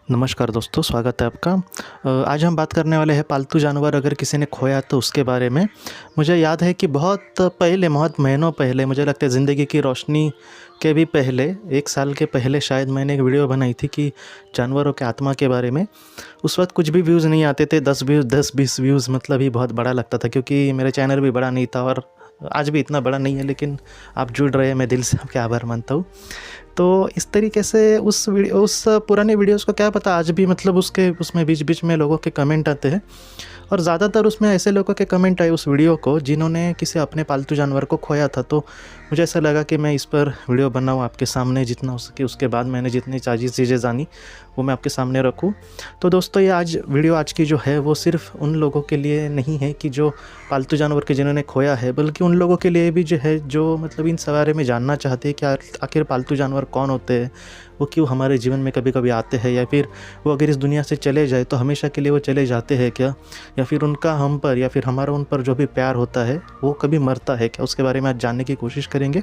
नमस्कार दोस्तों, स्वागत है आपका। आज हम बात करने वाले हैं पालतू जानवर अगर किसी ने खोया तो उसके बारे में। मुझे याद है कि बहुत महीनों पहले, मुझे लगता है ज़िंदगी की रोशनी के भी पहले, 1 साल के पहले शायद मैंने एक वीडियो बनाई थी कि जानवरों के आत्मा के बारे में। उस वक़्त कुछ भी व्यूज़ नहीं आते थे, 10-20 व्यूज़ मतलब ही बहुत बड़ा लगता था, क्योंकि मेरा चैनल भी बड़ा नहीं था और आज भी इतना बड़ा नहीं है, लेकिन आप जुड़ रहे हैं, मैं दिल से आपके आभार मानता हूँ। तो इस तरीके से उस पुराने वीडियोज़ को क्या पता आज भी मतलब उसमें बीच-बीच में लोगों के कमेंट आते हैं, और ज़्यादातर उसमें ऐसे लोगों के कमेंट आए उस वीडियो को जिन्होंने किसी अपने पालतू जानवर को खोया था। तो मुझे ऐसा लगा कि मैं इस पर वीडियो बनाऊँ आपके सामने, जितना हो सके। उसके बाद मैंने जितनी ताज़ी चीज़ें जानी वो मैं आपके सामने रखूँ। तो दोस्तों, ये वीडियो आज की जो है वो सिर्फ़ उन लोगों के लिए नहीं है कि जो पालतू जानवर के जिन्होंने खोया है, बल्कि उन लोगों के लिए भी जो है जो मतलब इन बारे में जानना चाहते हैं कि आखिर पालतू जानवर कौन होते हैं, वो क्यों हमारे जीवन में कभी-कभी आते हैं, या फिर वो अगर इस दुनिया से चले जाए तो हमेशा के लिए वो चले जाते हैं क्या? या फिर उनका हम पर या फिर हमारा उन पर जो भी प्यार होता है वो कभी मरता है क्या? उसके बारे में आज जानने की कोशिश करेंगे।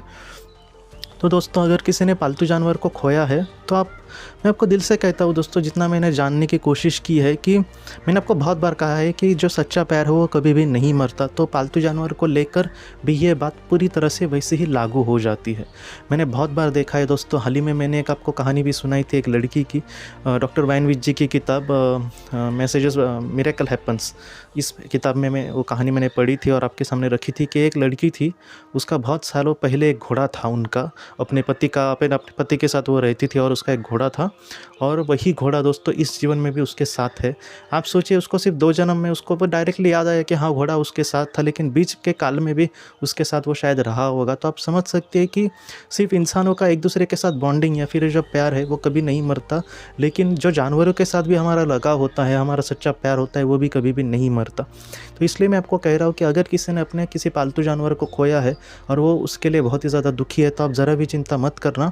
तो दोस्तों, अगर किसी ने पालतू जानवर को खोया है तो मैं आपको दिल से कहता हूँ दोस्तों, जितना मैंने जानने की कोशिश की है, कि मैंने आपको बहुत बार कहा है कि जो सच्चा प्यार है वो कभी भी नहीं मरता। तो पालतू जानवर को लेकर भी ये बात पूरी तरह से वैसे ही लागू हो जाती है। मैंने बहुत बार देखा है दोस्तों। हाल ही में मैंने एक आपको कहानी भी सुनाई थी, एक लड़की की, डॉक्टर वाइनविच जी की किताब मैसेजेस मिरेकल हैपन्स। इस किताब में मैं वो कहानी मैंने पढ़ी थी और आपके सामने रखी थी कि एक लड़की थी, उसका बहुत सालों पहले एक घोड़ा था उनका, अपने पति के साथ वो रहती थी और उसका एक घोड़ा था, और वही घोड़ा दोस्तों इस जीवन में भी उसके साथ है। आप सोचिए, उसको सिर्फ 2 जन्म में उसको वो डायरेक्टली याद आया कि हाँ, घोड़ा उसके साथ था, लेकिन बीच के काल में भी उसके साथ वो शायद रहा होगा। तो आप समझ सकते हैं कि सिर्फ इंसानों का एक दूसरे के साथ बॉन्डिंग या फिर जो प्यार है वो कभी नहीं मरता, लेकिन जो जानवरों के साथ भी हमारा लगाव होता है, हमारा सच्चा प्यार होता है, वो भी कभी भी नहीं मरता। तो इसलिए मैं आपको कह रहा हूँ कि अगर किसी ने अपने किसी पालतू जानवर को खोया है और वो उसके लिए बहुत ही ज़्यादा दुखी है, तो आप ज़रा भी चिंता मत करना।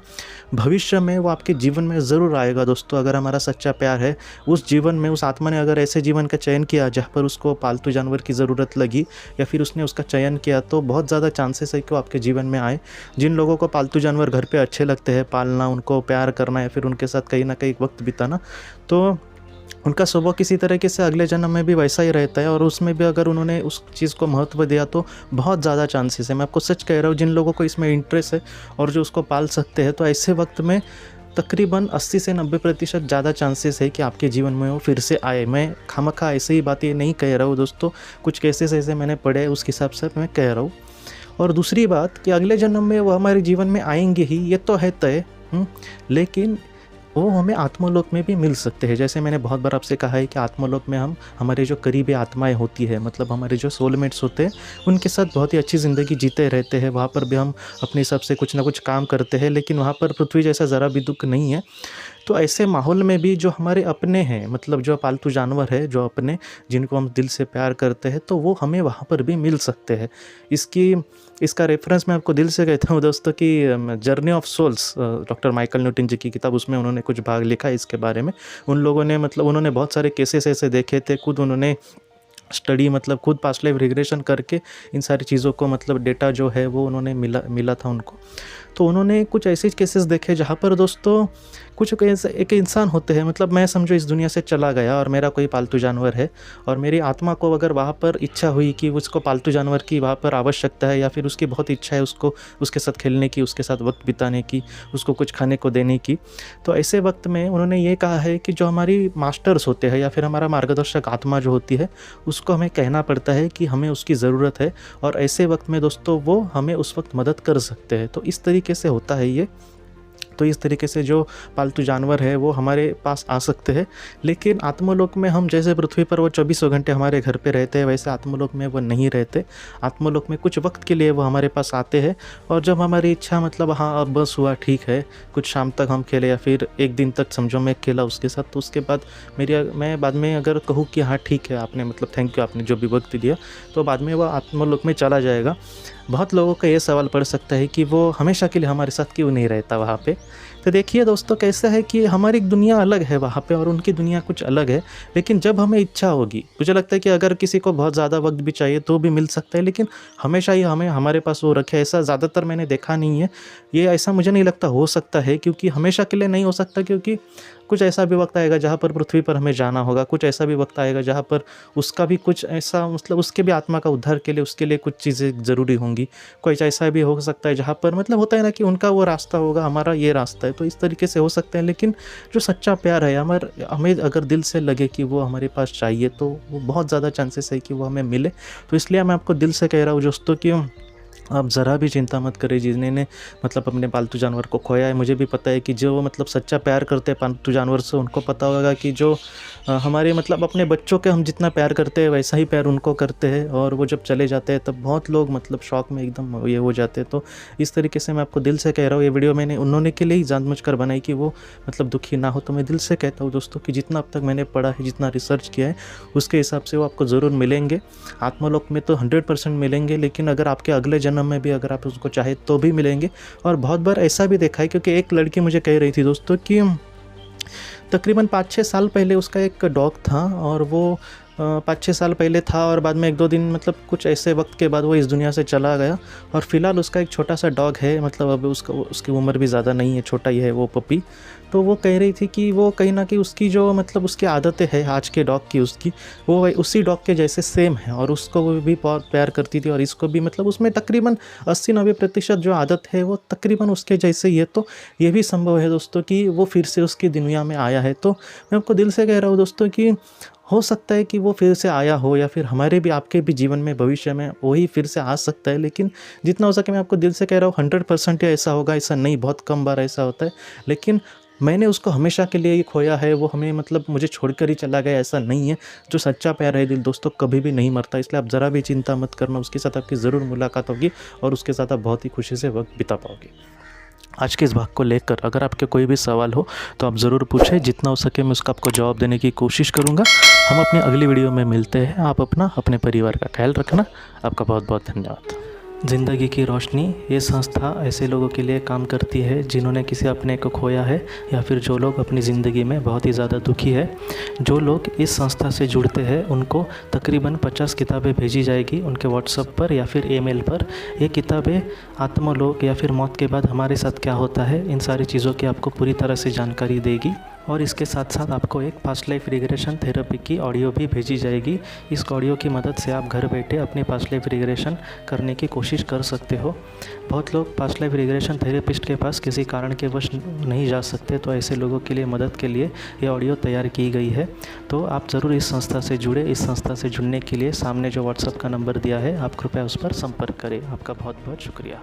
भविष्य में वो आपके जीवन में ज़रूर आएगा दोस्तों। अगर हमारा सच्चा प्यार है, उस जीवन में उस आत्मा ने अगर ऐसे जीवन का चयन किया जहाँ पर उसको पालतू जानवर की ज़रूरत लगी, या फिर उसने उसका चयन किया, तो बहुत ज़्यादा चांसेस है कि वो आपके जीवन में आए। जिन लोगों को पालतू जानवर घर पे अच्छे लगते हैं पालना, उनको प्यार करना या फिर उनके साथ कहीं ना कहीं वक्त बिताना, तो उनका स्वभाव किसी तरीके से अगले जन्म में भी वैसा ही रहता है, और उसमें भी अगर उन्होंने उस चीज़ को महत्व दिया तो बहुत ज़्यादा चांसेस है। मैं आपको सच कह रहा हूँ, जिन लोगों को इसमें इंटरेस्ट है और जो उसको पाल सकते हैं, तो ऐसे वक्त में तकरीबन 80 से 90% ज़्यादा चांसेस है कि आपके जीवन में वो फिर से आए। मैं खामखा ऐसे ही बातें नहीं कह रहा हूँ दोस्तों, कुछ केसेस ऐसे मैंने पढ़े, उस हिसाब से मैं कह रहा हूँ। और दूसरी बात कि अगले जन्म में वो हमारे जीवन में आएंगे ही, ये तो है तय। लेकिन वो हमें आत्मलोक में भी मिल सकते हैं। जैसे मैंने बहुत बार आपसे कहा है कि आत्मलोक में हम हमारे जो करीबी आत्माएं होती है, मतलब हमारे जो सोलमेट्स होते हैं, उनके साथ बहुत ही अच्छी ज़िंदगी जीते रहते हैं। वहाँ पर भी हम अपने हिसाब से कुछ ना कुछ काम करते हैं, लेकिन वहाँ पर पृथ्वी जैसा ज़रा भी दुख नहीं है। तो ऐसे माहौल में भी जो हमारे अपने हैं, मतलब जो पालतू जानवर है, जो अपने, जिनको हम दिल से प्यार करते हैं, तो वो हमें वहाँ पर भी मिल सकते हैं। इसका रेफरेंस मैं आपको दिल से कहता हूँ दोस्तों कि journey of souls, doctor Michael Newton ji की किताब, उसमें उन्होंने कुछ भाग लिखा है इसके बारे में। उन लोगों ने मतलब उन्होंने बहुत सारे केसेस ऐसे देखे थे, खुद उन्होंने स्टडी मतलब खुद पास्ट लाइफ रिग्रेशन करके इन सारी चीज़ों को मतलब डेटा जो है वो उन्होंने मिला था उनको। तो उन्होंने कुछ ऐसे केसेस देखे जहाँ पर दोस्तों कुछ एक इंसान होते हैं, मतलब मैं समझो इस दुनिया से चला गया और मेरा कोई पालतू जानवर है, और मेरी आत्मा को अगर वहाँ पर इच्छा हुई कि उसको पालतू जानवर की वहाँ पर आवश्यकता है, या फिर उसकी बहुत इच्छा है उसको उसके साथ खेलने की, उसके साथ वक्त बिताने की, उसको कुछ खाने को देने की, तो ऐसे वक्त में उन्होंने ये कहा है कि जो हमारी मास्टर्स होते हैं या फिर हमारा मार्गदर्शक आत्मा जो होती है, उसको हमें कहना पड़ता है कि हमें उसकी ज़रूरत है, और ऐसे वक्त में दोस्तों वो हमें उस वक्त मदद कर सकते हैं। तो इस तरीके से होता है ये। तो इस तरीके से जो पालतू जानवर है वो हमारे पास आ सकते हैं। लेकिन आत्मलोक में हम जैसे पृथ्वी पर वो 24 घंटे हमारे घर पे रहते हैं, वैसे आत्मलोक में वो नहीं रहते। आत्मलोक में कुछ वक्त के लिए वो हमारे पास आते हैं, और जब हमारी इच्छा मतलब हाँ अब बस हुआ, ठीक है, कुछ शाम तक हम खेले या फिर एक दिन तक समझो मैं खेला उसके साथ, तो उसके बाद मैं बाद में अगर कहूँ कि हाँ ठीक है, आपने मतलब थैंक यू, आपने जो भी वक्त दिया, तो बाद में वो आत्मलोक में चला जाएगा। बहुत लोगों का ये सवाल पड़ सकता है कि वो हमेशा के लिए हमारे साथ क्यों नहीं रहता वहाँ पे। तो देखिए दोस्तों, कैसा है कि हमारी दुनिया अलग है वहाँ पे और उनकी दुनिया कुछ अलग है। लेकिन जब हमें इच्छा होगी, मुझे लगता है कि अगर किसी को बहुत ज़्यादा वक्त भी चाहिए तो भी मिल सकता है, लेकिन हमेशा ही हमारे पास वो रखे, ऐसा ज़्यादातर मैंने देखा नहीं है। ये ऐसा मुझे नहीं लगता हो सकता है, क्योंकि हमेशा के लिए नहीं हो सकता, क्योंकि कुछ ऐसा भी वक्त आएगा जहाँ पर पृथ्वी पर हमें जाना होगा, कुछ ऐसा भी वक्त आएगा जहाँ पर उसका भी कुछ ऐसा मतलब उसके भी आत्मा का उद्धार के लिए उसके लिए कुछ चीज़ें ज़रूरी होंगी। कुछ ऐसा भी हो सकता है जहाँ पर मतलब होता है ना कि उनका वो रास्ता होगा, हमारा ये रास्ता है, तो इस तरीके से हो सकते हैं। लेकिन जो सच्चा प्यार है हमें अगर दिल से लगे कि वो हमारे पास चाहिए, तो वो बहुत ज़्यादा चांसेस है कि वो हमें मिले। तो इसलिए मैं आपको दिल से कह रहा हूँ दोस्तों कि आप ज़रा भी चिंता मत करें जिन्होंने मतलब अपने पालतू जानवर को खोया है। मुझे भी पता है कि जो मतलब सच्चा प्यार करते हैं पालतू जानवर से, उनको पता होगा कि जो हमारे मतलब अपने बच्चों के हम जितना प्यार करते हैं वैसा ही प्यार उनको करते हैं। और वो जब चले जाते हैं तब बहुत लोग मतलब शौक में एकदम ये हो जाते हैं। तो इस तरीके से मैं आपको दिल से कह रहा हूँ, ये वीडियो मैंने उन्होंने के लिए ही जानबूझकर बनाई कि वो मतलब दुखी ना हो। तो मैं दिल से कहता हूँ दोस्तों कि जितना अब तक मैंने पढ़ा है, जितना रिसर्च किया है, उसके हिसाब से वो आपको ज़रूर मिलेंगे। आत्मलोक में तो 100% मिलेंगे, लेकिन अगर आपके अगले जन्म में भी अगर आप उसको चाहे तो भी मिलेंगे। और बहुत बार ऐसा भी देखा है, क्योंकि एक लड़की मुझे कह रही थी दोस्तों कि तकरीबन 5-6 साल पहले उसका एक डॉग था, और वो 5-6 साल पहले था, और बाद में 1-2 दिन मतलब कुछ ऐसे वक्त के बाद वो इस दुनिया से चला गया। और फिलहाल उसका एक छोटा सा डॉग है, मतलब अब उसकी उम्र भी ज़्यादा नहीं है, छोटा ही है वो पपी। तो वो कह रही थी कि वो कहीं ना कहीं उसकी जो मतलब उसकी आदतें है आज के डॉग की, उसकी वो उसी डॉग के जैसे सेम है, और उसको वो भी बहुत प्यार करती थी, और इसको भी मतलब उसमें तकरीबन 80-90% जो आदत है वो तकरीबन उसके जैसे ही है। तो ये भी संभव है दोस्तों कि वो फिर से उसकी दुनिया में आया है। तो मैं आपको दिल से कह रहा हूँ दोस्तों कि हो सकता है कि वो फिर से आया हो, या फिर हमारे भी आपके भी जीवन में भविष्य में वही फिर से आ सकता है। लेकिन जितना हो सके मैं आपको दिल से कह रहा हूँ 100% ऐसा होगा, ऐसा नहीं, बहुत कम बार ऐसा होता है। लेकिन मैंने उसको हमेशा के लिए ही खोया है, वो हमें मतलब मुझे छोड़कर ही चला गया, ऐसा नहीं है। जो सच्चा प्यार है दिल दोस्तों कभी भी नहीं मरता, इसलिए आप ज़रा भी चिंता मत करना, उसके साथ आपकी ज़रूर मुलाकात होगी और उसके साथ आप बहुत ही खुशी से वक्त बिता पाओगे। आज के इस भाग को लेकर अगर आपके कोई भी सवाल हो तो आप ज़रूर पूछें, जितना हो सके मैं उसका आपको जवाब देने की कोशिश करूँगा। हम अपनी अगली वीडियो में मिलते हैं। आप अपने परिवार का ख्याल रखना। आपका बहुत बहुत धन्यवाद। ज़िंदगी की रोशनी ये संस्था ऐसे लोगों के लिए काम करती है जिन्होंने किसी अपने को खोया है, या फिर जो लोग अपनी ज़िंदगी में बहुत ही ज़्यादा दुखी है। जो लोग इस संस्था से जुड़ते हैं उनको तकरीबन 50 किताबें भेजी जाएगी उनके व्हाट्सएप पर या फिर ईमेल पर। ये किताबें आत्मलोक या फिर मौत के बाद हमारे साथ क्या होता है, इन सारी चीज़ों की आपको पूरी तरह से जानकारी देगी। और इसके साथ साथ आपको एक पास्ट लाइफ रिग्रेशन थेरेपी की ऑडियो भी भेजी जाएगी। इस ऑडियो की मदद से आप घर बैठे अपनी पास्ट लाइफ रिग्रेशन करने की कोशिश कर सकते हो। बहुत लोग पास्ट लाइफ रिग्रेशन थेरेपिस्ट के पास किसी कारण के वश नहीं जा सकते, तो ऐसे लोगों के लिए मदद के लिए ये ऑडियो तैयार की गई है। तो आप ज़रूर इस संस्था से जुड़े। इस संस्था से जुड़ने के लिए सामने जो व्हाट्सएप का नंबर दिया है आप कृपया उस पर संपर्क करें। आपका बहुत बहुत शुक्रिया।